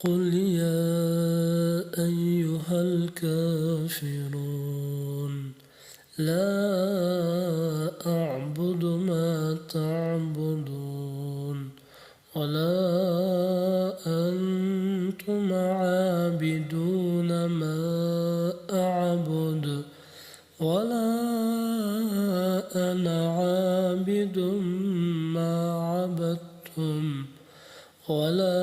قل يا أيها الكافرون لا أعبد ما تعبدون ولا أنتم عابدون ما أعبد ولا أنا عابد ما عبدتم ولا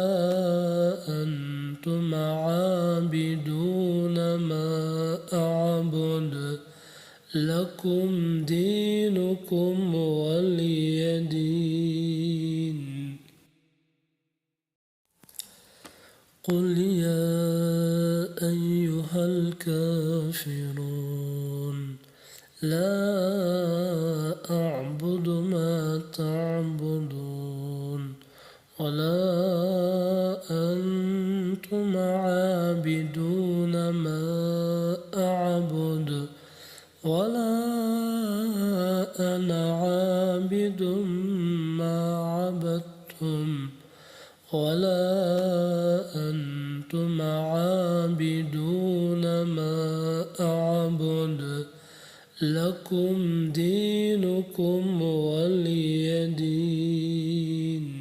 أنتم عابدون ما أعبد لكم دينكم ولي دين. قل يا أيها الكافرون لا أعبد ما تعبدون ولا أنتم عابدون ما أعبد ولا أنا عابد ما عبدتم ولا أنتم عابدون ما أعبد لكم دينكم ولي دين.